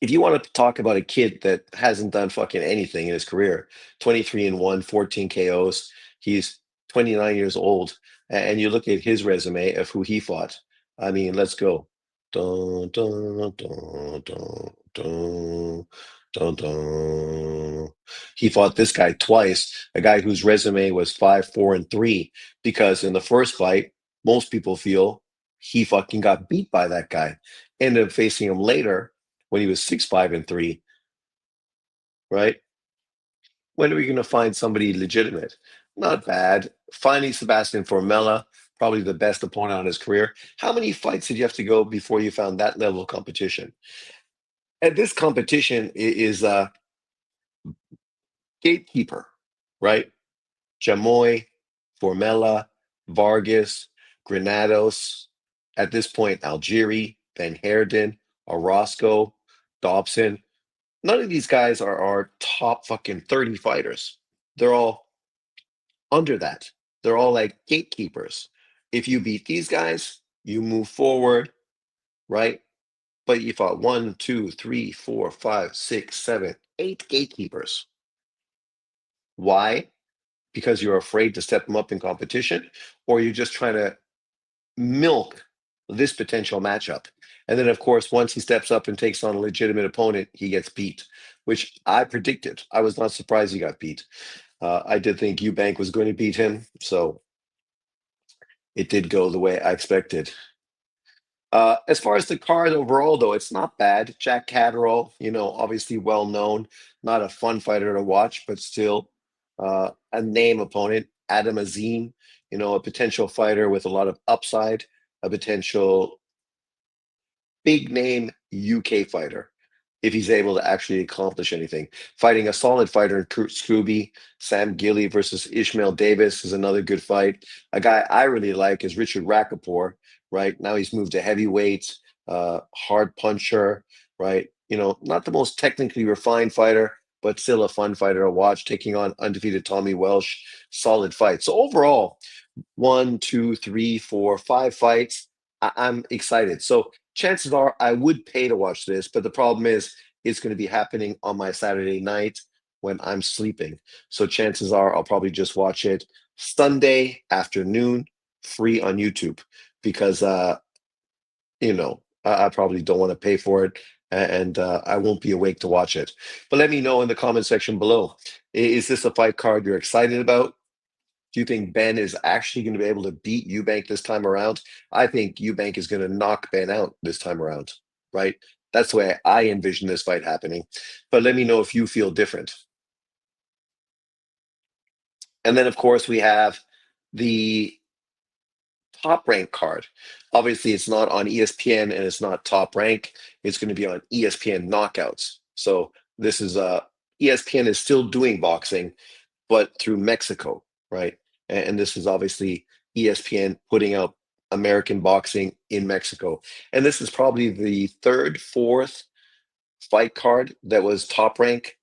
If you want to talk about a kid that hasn't done fucking anything in his career, 23 and 1, 14 KOs, he's 29 years old, and you look at his resume of who he fought. I mean, let's go. Dun, dun, dun, dun, dun, dun, dun. He fought this guy twice, a guy whose resume was 5, 4, and 3, because in the first fight, most people feel he fucking got beat by that guy. Ended up facing him later when he was 6, 5, and 3, right? When are we going to find somebody legitimate? Not bad. Finding Sebastian Formella, probably the best opponent on his career. How many fights did you have to go before you found that level of competition? And this competition is a gatekeeper, right? Chamoy, Formella, Vargas, Granados, at this point, Algieri, Van Herden, Orozco, Dobson. None of these guys are top fucking 30 fighters. They're all under that. They're all like gatekeepers. If you beat these guys, you move forward, right? But you fought 1, 2, 3, 4, 5, 6, 7, 8 gatekeepers. Why? Because you're afraid to step them up in competition, or you're just trying to milk this potential matchup. And then, of course, once he steps up and takes on a legitimate opponent, he gets beat, which I predicted. I was not surprised he got beat. I did think Eubank was going to beat him, so it did go the way I expected. As far as the card overall, though, it's not bad. Jack Catterall, obviously well known, not a fun fighter to watch, but still a name opponent. Adam Azim, a potential fighter with a lot of upside, a potential big name UK fighter if he's able to actually accomplish anything. Fighting a solid fighter in Kurt Scooby, Sam Gilly versus Ishmael Davis is another good fight. A guy I really like is Richard Rappaport, right? Now he's moved to heavyweight, hard puncher, right? Not the most technically refined fighter, but still a fun fighter to watch, taking on undefeated Tommy Welsh. Solid fight. So overall, 1, 2, 3, 4, 5 fights. I'm excited. So chances are I would pay to watch this, but the problem is it's going to be happening on my Saturday night when I'm sleeping. So chances are I'll probably just watch it Sunday afternoon, free on YouTube, because I probably don't want to pay for it, and I won't be awake to watch it. But let me know in the comment section below. Is this a fight card you're excited about? Do you think Ben is actually going to be able to beat Eubank this time around? I think Eubank is going to knock Ben out this time around, right? That's the way I envision this fight happening. But let me know if you feel different. And then, of course, we have the top rank card. Obviously, it's not on ESPN and it's not top rank. It's going to be on ESPN knockouts. So this is ESPN is still doing boxing, but through Mexico, right? And this is obviously ESPN putting out American boxing in Mexico. And this is probably the third, fourth fight card that was top rank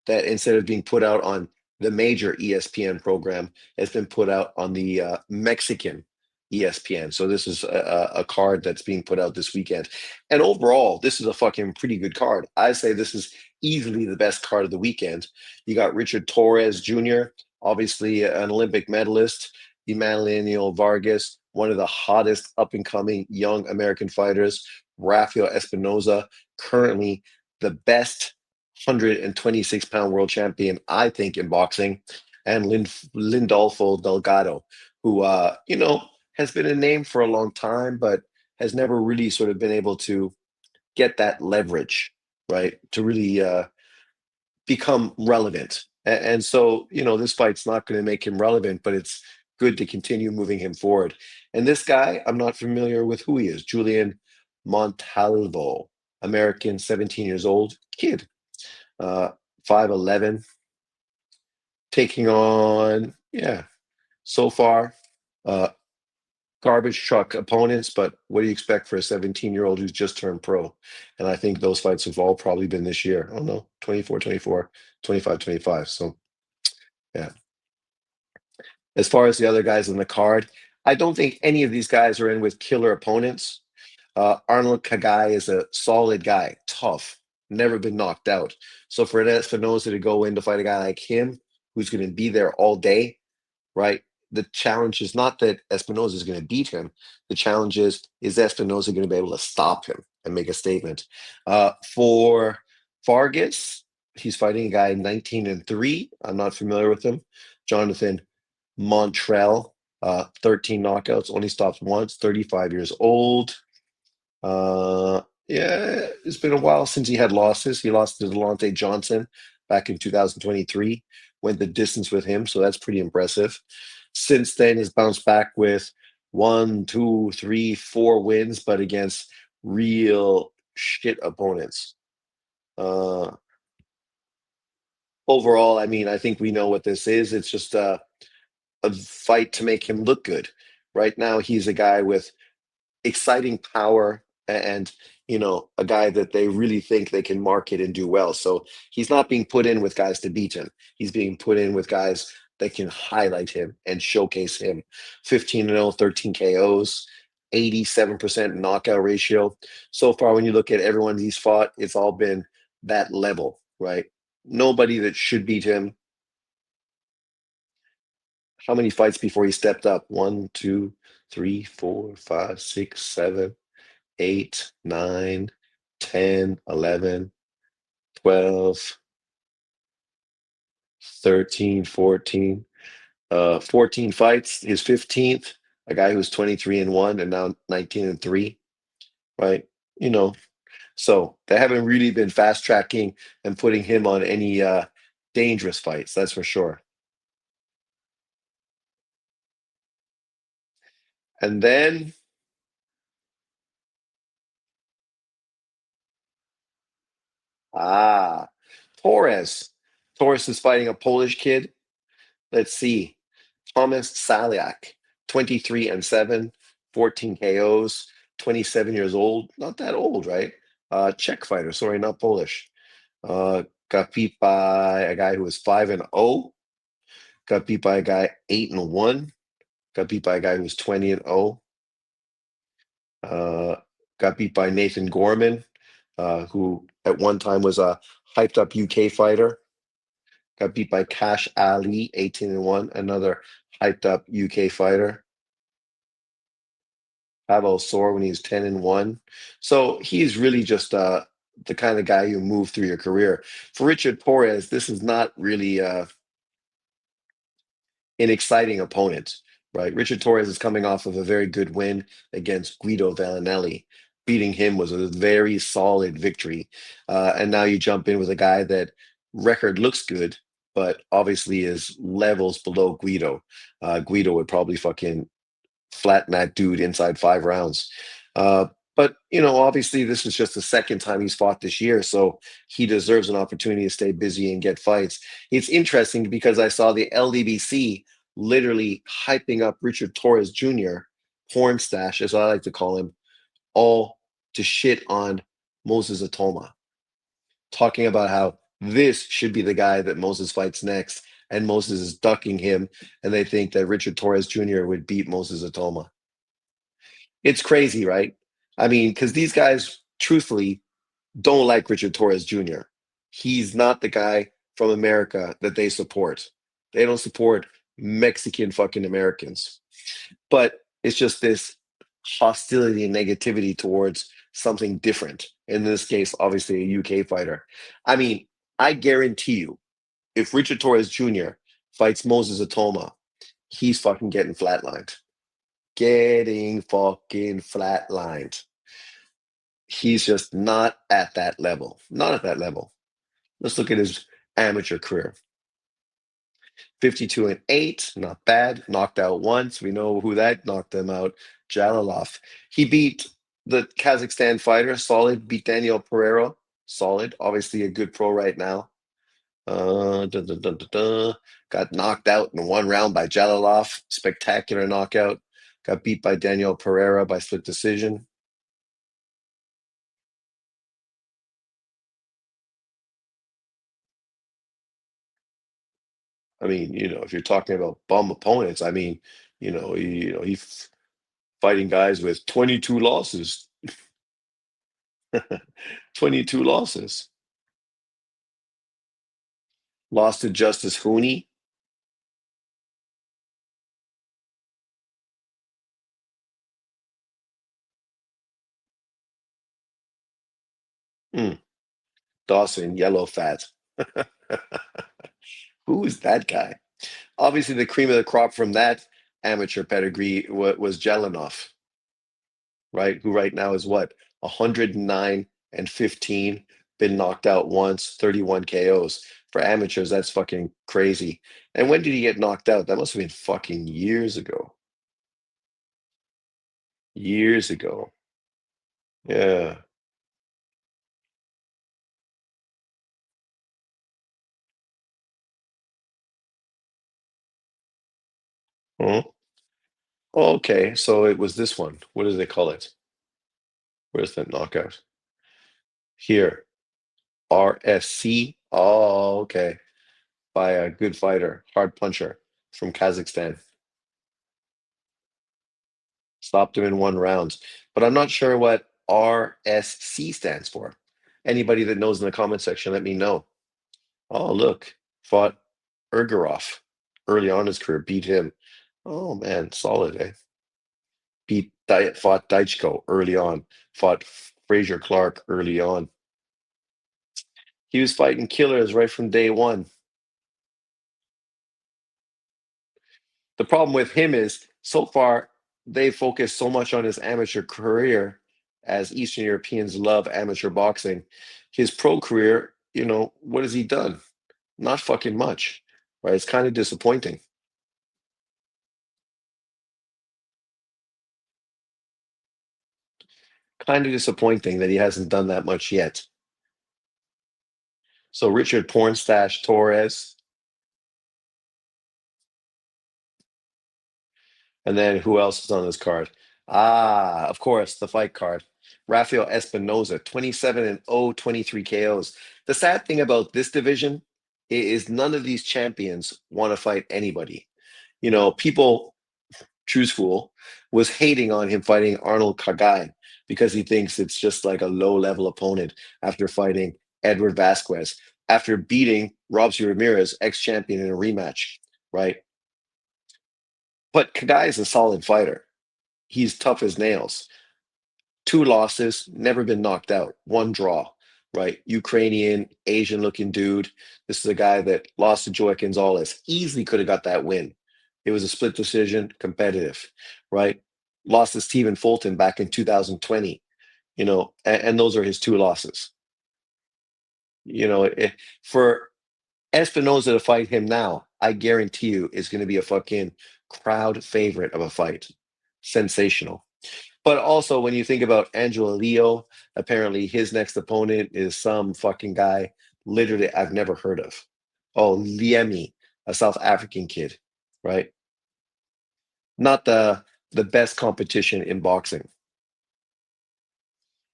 that instead of being put out on the major ESPN program, has been put out on the Mexican ESPN. So this is a card that's being put out this weekend. And overall, this is a fucking pretty good card. I say this is easily the best card of the weekend. You got Richard Torres Jr., obviously an Olympic medalist, Emmanuel Vargas, one of the hottest up and coming young American fighters, Rafael Espinoza, currently the best 126-pound world champion, I think, in boxing, and Lindolfo Delgado, who, has been a name for a long time, but has never really sort of been able to get that leverage, right, to really become relevant. And so, this fight's not going to make him relevant, but it's good to continue moving him forward. And this guy, I'm not familiar with who he is. Julian Montalvo, American, 17 years old, kid, uh, 5'11", taking on, yeah, so far, uh, garbage truck opponents. But what do you expect for a 17-year-old who's just turned pro? And I think those fights have all probably been this year. Oh no, 24, 24, 25, 25. So yeah. As far as the other guys on the card, I don't think any of these guys are in with killer opponents. Arnold Kagai is a solid guy, tough. never been knocked out. So for Espinosa to go in to fight a guy like him, who's going to be there all day, right? The challenge is not that Espinosa is going to beat him. The challenge is Espinosa going to be able to stop him and make a statement? For Vargas, he's fighting a guy 19-3. I'm not familiar with him. Jonathan Montrell, 13 knockouts, only stopped once, 35 years old. Yeah, it's been a while since he had losses. He lost to Delonte Johnson back in 2023. Went the distance with him, so that's pretty impressive. Since then, has bounced back with one, two, three, four wins, but against real shit opponents. Uh, Overall, I mean, I think we know what this is. It's just a fight to make him look good. Right now, he's a guy with exciting power and a guy that they really think they can market and do well. So he's not being put in with guys to beat him. He's being put in with guys that can highlight him and showcase him. 15-0, 13 KOs, 87% knockout ratio. So far, when you look at everyone he's fought, it's all been that level, right? Nobody that should beat him. How many fights before he stepped up? One, two, three, four, five, six, seven, 8, 9, 10, 11, 12, 13, 14. 14 fights. His 15th, a guy who's 23-1 and now 19-3, right? You know, so they haven't really been fast tracking and putting him on any dangerous fights, that's for sure. And then, ah, Torres. Torres is fighting a Polish kid. Let's see. Thomas Saliak, 23-7, 14 KOs, 27 years old. Not that old, right? Czech fighter, sorry, not Polish. Got beat by a guy who was 5-0. Got beat by a guy 8-1. Got beat by a guy who was 20-0. Uh, got beat by Nathan Gorman, who at one time was a hyped up UK fighter. Got beat by Cash Ali, 18-1, another hyped up UK fighter. Pavel Sor when he was 10-1. So he's really just the kind of guy you move through your career. For Richard Torres, this is not really an exciting opponent, right? Richard Torres is coming off of a very good win against Guido Vallinelli. Beating him was a very solid victory. And now you jump in with a guy that record looks good, but obviously is levels below Guido. Guido would probably fucking flatten that dude inside 5 rounds. Uh, but obviously, this is just the second time he's fought this year, so he deserves an opportunity to stay busy and get fights. It's interesting because I saw the LDBC literally hyping up Richard Torres Jr., porn stash, as I like to call him, all to shit on Moses Atoma, talking about how this should be the guy that Moses fights next, and Moses is ducking him, and they think that Richard Torres Jr. would beat Moses Atoma. It's crazy, right? I mean, because these guys, truthfully, don't like Richard Torres Jr. He's not the guy from America that they support. They don't support Mexican fucking Americans. But it's just this hostility and negativity towards something different. In this case, obviously, a UK fighter. I mean, I guarantee you, if Richard Torres Jr. fights Moses Atoma, he's fucking getting flatlined. Getting fucking flatlined. He's just not at that level. Not at that level. Let's look at his amateur career. 52-8, not bad. Knocked out once. We know who that knocked him out. Jalalov. He beat the Kazakhstan fighter, solid. Beat Daniel Pereira, solid. Obviously a good pro right now. Dun, dun, dun, dun, dun. Got knocked out in 1 round by Jalalov. Spectacular knockout. Got beat by Daniel Pereira by split decision. I mean, if you're talking about bum opponents, I mean, he's fighting guys with 22 losses. 22 losses. Lost to Justice Hooney. Hmm. Dawson, yellow fat. Who is that guy? Obviously, the cream of the crop from that amateur pedigree was Jelenoff, right? Who right now is what? 109 and 15, been knocked out once, 31 KOs. For amateurs, that's fucking crazy. And when did he get knocked out? That must have been fucking years ago. Years ago. Yeah. Huh? Okay, so it was this one. What do they call it? Where's that knockout? Here. RSC. Oh, okay. By a good fighter, hard puncher from Kazakhstan. Stopped him in 1 round. But I'm not sure what RSC stands for. Anybody that knows in the comment section, let me know. Oh, look, fought Urgarov early on in his career, beat him. Oh man, solid, eh? Fought Daichko early on, fought Fraser Clark early on. He was fighting killers right from day one. The problem with him is so far they focused so much on his amateur career, as Eastern Europeans love amateur boxing. His pro career, what has he done? Not fucking much, right? It's kind of disappointing. Kind of disappointing that he hasn't done that much yet. So Richard Pornstash Torres, and then who else is on this card? Ah, of course, the fight card. Rafael Espinoza, 27 and 0, 23 KOs. The sad thing about this division is none of these champions want to fight anybody. People, True School, was hating on him fighting Arnold Kagai because he thinks it's just like a low level opponent after fighting Edward Vasquez, after beating Robson Ramirez, ex champion, in a rematch, right? But Kagai is a solid fighter. He's tough as nails. 2 losses, never been knocked out, 1 draw, right? Ukrainian, Asian looking dude. This is a guy that lost to Joe Gonzalez. Easily could have got that win. It was a split decision, competitive, right? Lost to Stephen Fulton back in 2020, and those are his 2 losses. For Espinoza to fight him now, I guarantee you is going to be a fucking crowd favorite of a fight. Sensational. But also, when you think about Angela Leo, apparently his next opponent is some fucking guy literally I've never heard of. Oh, Liemi, a South African kid, right? Not the best competition in boxing.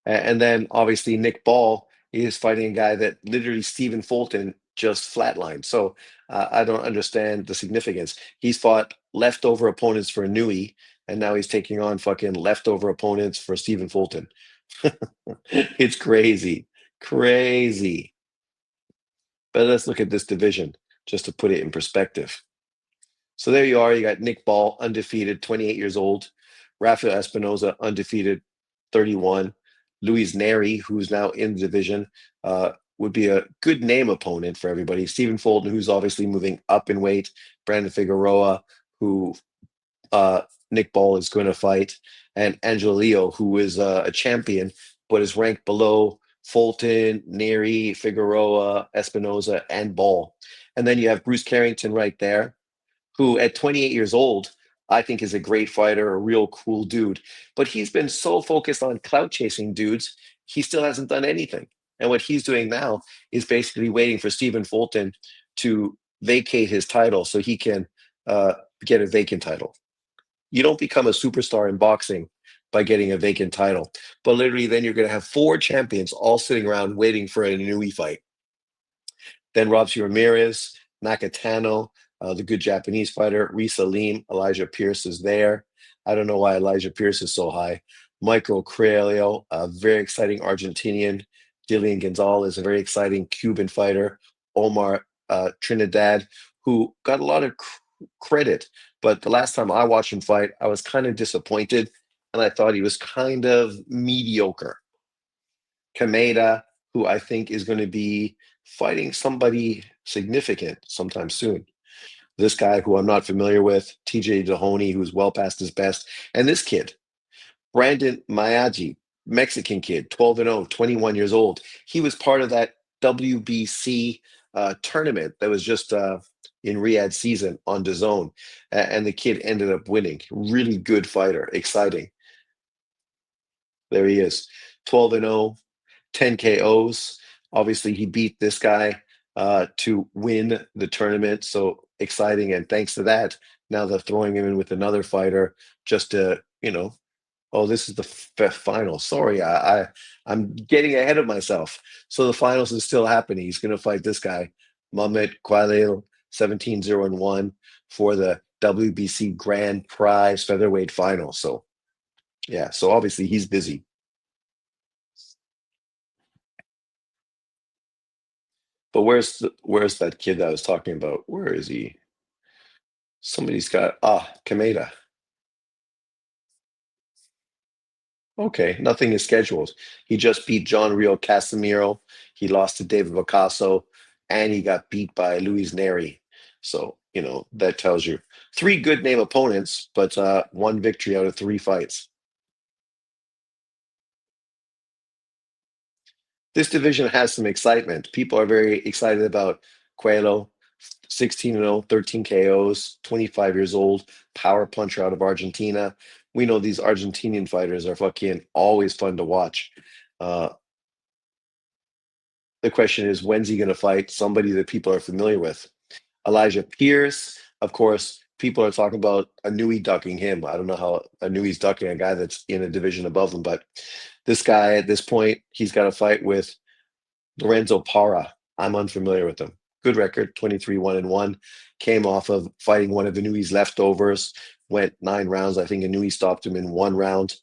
And then obviously Nick Ball is fighting a guy that literally Stephen Fulton just flatlined. So I don't understand the significance. He's fought leftover opponents for Nui, and now he's taking on fucking leftover opponents for Stephen Fulton. It's crazy, crazy. But let's look at this division just to put it in perspective. So there you are. You got Nick Ball, undefeated, 28 years old. Rafael Espinoza, undefeated, 31. Luis Neri, who's now in the division, would be a good name opponent for everybody. Stephen Fulton, who's obviously moving up in weight. Brandon Figueroa, who uh, Nick Ball is going to fight. And Angelo Leo, who is a champion, but is ranked below Fulton, Neri, Figueroa, Espinoza, and Ball. And then you have Bruce Carrington right there, who at 28 years old, I think is a great fighter, a real cool dude. But he's been so focused on clout chasing dudes, he still hasn't done anything. And what he's doing now is basically waiting for Stephen Fulton to vacate his title so he can uh, get a vacant title. You don't become a superstar in boxing by getting a vacant title, but literally then you're going to have 4 champions all sitting around waiting for a Nui fight. Then Robson Ramirez, Nakatano, the good Japanese fighter, Risa Lim, Elijah Pierce is there. I don't know why Elijah Pierce is so high. Michael Crealio, a very exciting Argentinian. Dillian Gonzalez, a very exciting Cuban fighter. Omar Trinidad, who got a lot of credit. But the last time I watched him fight, I was kind of disappointed, and I thought he was kind of mediocre. Kameda, who I think is going to be fighting somebody significant sometime soon. This guy who I'm not familiar with, TJ Dahoney, who's well past his best, and this kid, Brandon Miyagi, Mexican kid, 12 and 0, 21 years old. He was part of that WBC tournament that was just in Riyadh season on DAZN, and the kid ended up winning. Really good fighter, exciting. There he is, 12 and 0, 10 KOs. Obviously, he beat this guy to win the tournament. So exciting. And thanks to that, now they're throwing him in with another fighter just to, oh, this is the final. Sorry, I'm getting ahead of myself. So the finals is still happening. He's going to fight this guy, Mohamed Quail, 17-0-1 for the WBC Grand Prize featherweight final. So yeah, so obviously he's busy. But where's that kid that I was talking about? Where is he? Somebody's got Kameda. Okay, nothing is scheduled. He just beat John Rio Casimiro. He lost to David Picasso, and he got beat by Luis Neri. So, that tells you three good name opponents, but one victory out of three fights. This division has some excitement. People are very excited about Coelho, 16 and 0, 13 KOs, 25 years old, power puncher out of Argentina. We know these Argentinian fighters are fucking always fun to watch. Uh, the question is, when's he going to fight somebody that people are familiar with? Elijah Pierce, of course, people are talking about Anui ducking him. I don't know how Anui's ducking a guy that's in a division above him, but this guy at this point, he's got a fight with Lorenzo Parra. I'm unfamiliar with him. Good record, 23-1-1. Came off of fighting one of Inui's leftovers, went 9 rounds. I think Inui stopped him in 1 round.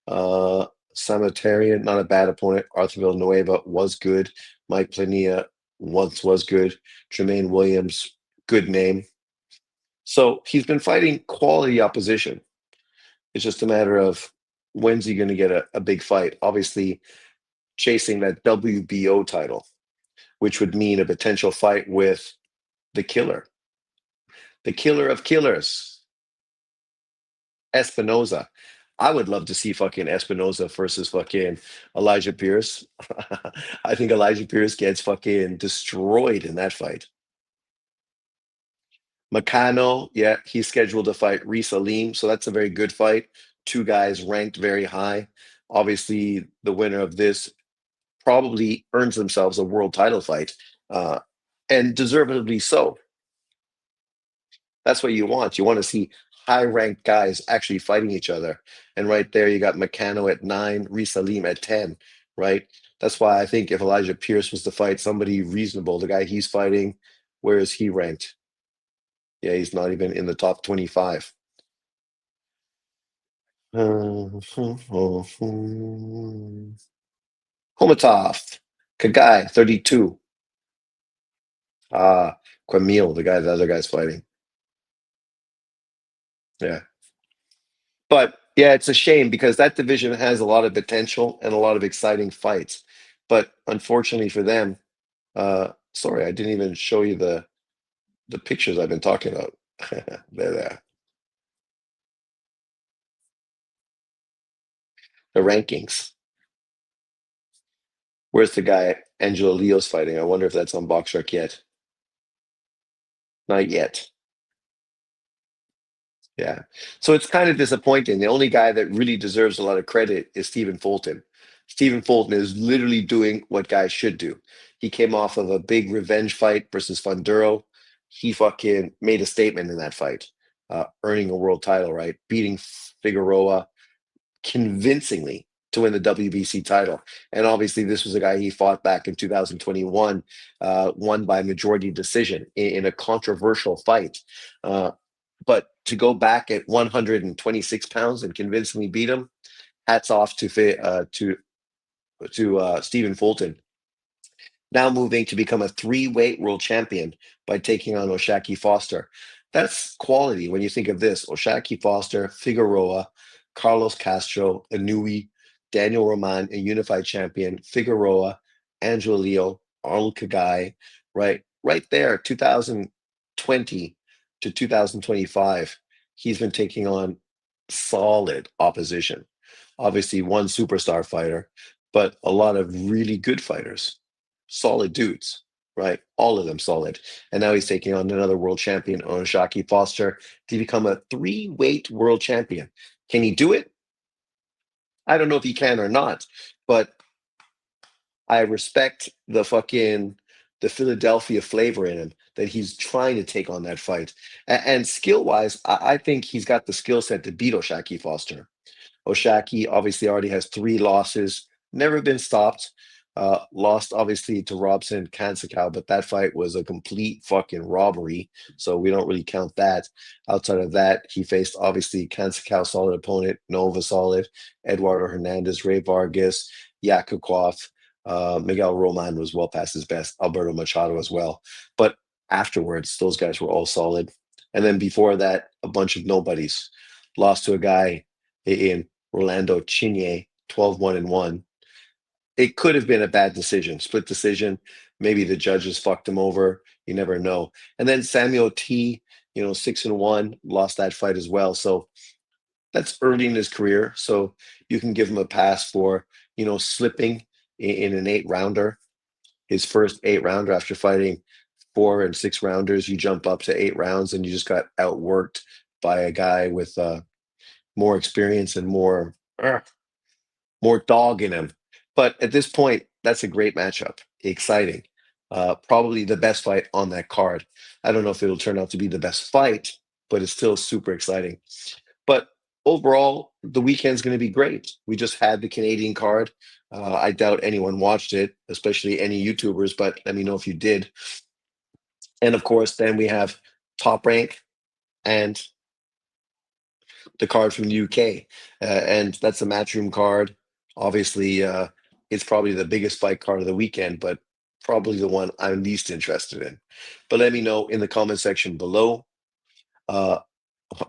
Samatarian, not a bad opponent. Arthur Villanueva was good. Mike Plania once was good. Tremaine Williams, good name. So he's been fighting quality opposition. It's just a matter of when's he going to get a big fight. Obviously, chasing that WBO title, which would mean a potential fight with the killer of killers, Espinoza. I would love to see fucking Espinoza versus fucking Elijah Pierce. I think Elijah Pierce gets fucking destroyed in that fight. Makano, yeah, he's scheduled to fight Reese Aleem, so that's a very good fight. Two guys ranked very high. Obviously, the winner of this probably earns themselves a world title fight, and deservedly so. That's what you want. You want to see high ranked guys actually fighting each other. And right there, you got Meccano at 9, Reese Salim at 10, right? That's why I think if Elijah Pierce was to fight somebody reasonable, the guy he's fighting, where is he ranked? Yeah, he's not even in the top 25. Komatov, Kagai, 32. Quamil, the other guy's fighting. Yeah. But yeah, it's a shame because that division has a lot of potential and a lot of exciting fights. But unfortunately for them, sorry, I didn't even show you the pictures I've been talking about. There. The rankings. Where's the guy Angelo Leo's fighting? I wonder if that's on BoxRec yet. Not yet. Yeah. So it's kind of disappointing. The only guy that really deserves a lot of credit is Stephen Fulton. Stephen Fulton is literally doing what guys should do. He came off of a big revenge fight versus Funduro. He fucking made a statement in that fight, earning a world title, right? Beating Figueroa convincingly to win the WBC title. And obviously, this was a guy he fought back in 2021, won by majority decision in a controversial fight. But to go back at 126 pounds and convincingly beat him, hats off to Stephen Fulton. now moving to become a three-weight world champion by taking on Oshaki Foster. That's quality when you think of this. Oshaki Foster, Figueroa, Carlos Castro, Inui, Daniel Roman, a unified champion, Figueroa, Angelo Leo, Arnold Kagai, right? Right there, 2020 to 2025, he's been taking on solid opposition. Obviously, one superstar fighter, but a lot of really good fighters, solid dudes, right? All of them solid. And now he's taking on another world champion, Onoshaki Foster, to become a three-weight world champion. Can he do it? I don't know if he can or not, but I respect the Philadelphia flavor in him that he's trying to take on that fight. And skill-wise, I think he's got the skill set to beat Oshaki Foster. Oshaki obviously already has three losses, never been stopped. Lost obviously to Robson Kansakow, but that fight was a complete fucking robbery. So we don't really count that. Outside of that, he faced obviously Kansakow, solid opponent, Nova solid, Eduardo Hernandez, Ray Vargas, Yakukov, Miguel Roman was well past his best, Alberto Machado as well. But afterwards, those guys were all solid. And then before that, a bunch of nobodies. Lost to a guy in Rolando Chinye, 12-1 and 1. It could have been a bad decision, split decision. Maybe the judges fucked him over. You never know. And then Samuel T, 6-1, lost that fight as well. So that's early in his career. So you can give him a pass for, slipping in an eight rounder. His first eight rounder after fighting four and six rounders, you jump up to eight rounds and you just got outworked by a guy with more experience and more dog in him. But at this point, that's a great matchup. Exciting. Probably the best fight on that card. I don't know if it'll turn out to be the best fight, but it's still super exciting. But overall, the weekend's going to be great. We just had the Canadian card. I doubt anyone watched it, especially any YouTubers, but let me know if you did. And of course, then we have Top Rank and the card from the UK, and that's a Matchroom card. Obviously, it's probably the biggest fight card of the weekend, but probably the one I'm least interested in. But let me know in the comment section below. Uh,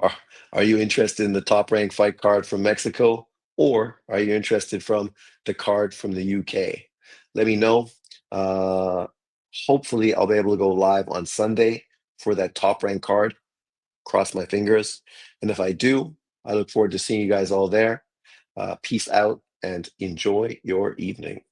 are, are you interested in the top rank fight card from Mexico, or are you interested from the card from the UK? Let me know. Uh, Hopefully, I'll be able to go live on Sunday for that top rank card. Cross my fingers. And if I do, I look forward to seeing you guys all there. Peace out and enjoy your evening.